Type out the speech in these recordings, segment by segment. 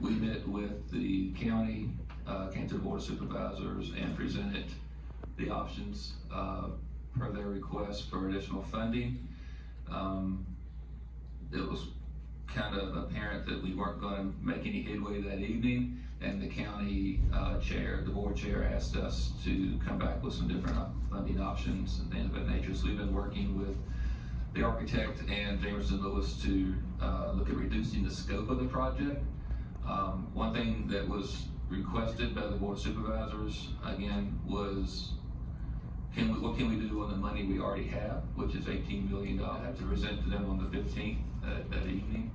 we met with the county, came to the Board of Supervisors and presented the options per their request for additional funding. It was kind of apparent that we weren't going to make any headway that evening, and the county chair, the board chair, asked us to come back with some different funding options and things of that nature. So we've been working with the architect and Jamerson Lewis to look at reducing the scope of the project. One thing that was requested by the Board of Supervisors, again, was what can we do on the money we already have, which is $18 million. I have to present to them on the 15th that evening.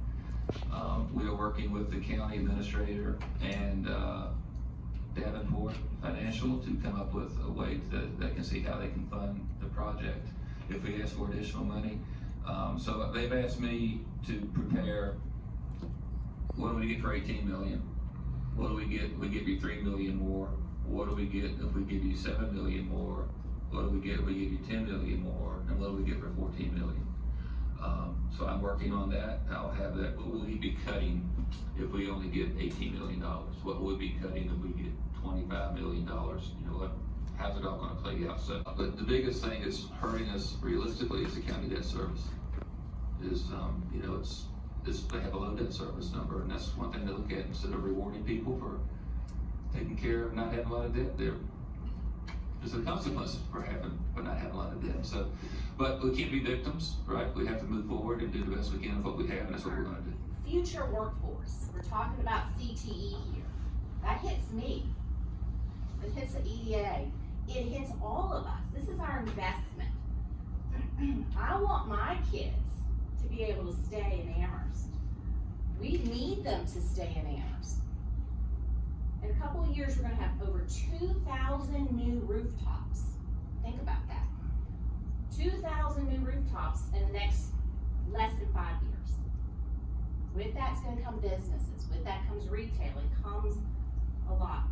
We are working with the county administrator and Davenport Financial to come up with a way that can see how they can fund the project if we ask for additional money. So they've asked me to prepare, what do we get for 18 million? What do we get? We give you 3 million more. What do we get if we give you 7 million more? What do we get if we give you 10 million more? And what do we get for 14 million? So I'm working on that. I'll have that. What will we be cutting if we only get $18 million? What will we be cutting if we get $25 million? You know what? How's it all going to play out? So, but the biggest thing is hurting us realistically is the county debt service. Is you know, they have a low debt service number, and that's one thing to look at. Instead of rewarding people for taking care of not having a lot of debt, there's a consequence for not having a lot of debt. So, but we can't be victims, right? We have to move forward and do the best we can with what we have, and that's what we're going to do. Future workforce. We're talking about CTE here. That hits me. It hits the EDA. It hits all of us. This is our investment. I want my kids to be able to stay in Amherst. We need them to stay in Amherst. In a couple of years, we're going to have over 2,000 new rooftops. Think about that. 2,000 new rooftops in the next less than 5 years. With that's going to come businesses. With that comes retailing. Comes a lot.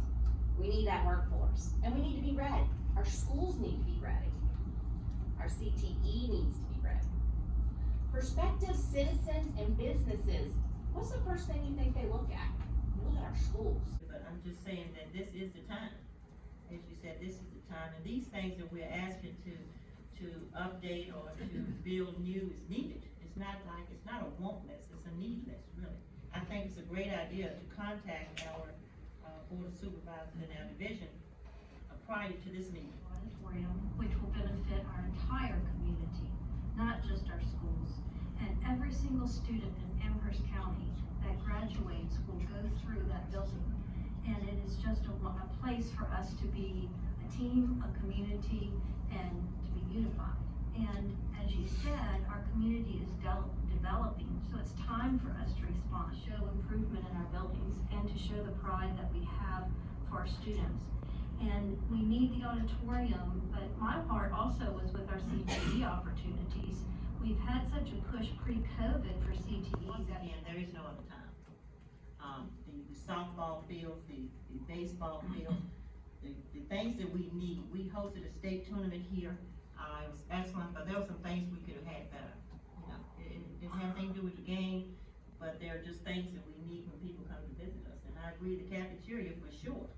We need that workforce, and we need to be ready. Our schools need to be ready. Our CTE needs to be ready. Prospective citizens and businesses, what's the first thing you think they look at? They look at our schools. But I'm just saying that this is the time. As you said, this is the time, and these things that we're asking to update or to build new is needed. It's not a want list, it's a need list, really. I think it's a great idea to contact our Board of Supervisors in our division prior to this meeting. Auditorium, which will benefit our entire community, not just our schools. And every single student in Amherst County that graduates will go through that building. And it is just a place for us to be a team, a community, and to be unified. And as you said, our community is developing, so it's time for us to respond, show improvement in our buildings, and to show the pride that we have for our students. And we need the auditorium, but my heart also was with our CTE opportunities. We've had such a push pre-COVID for CTE. Once again, there is no other time. The softball fields, the baseball fields, the things that we need. We hosted a state tournament here. It was excellent, but there were some things we could have had better. You know, it didn't have anything to do with the game, but there are just things that we need when people come to visit us. And I agree, the cafeteria for sure.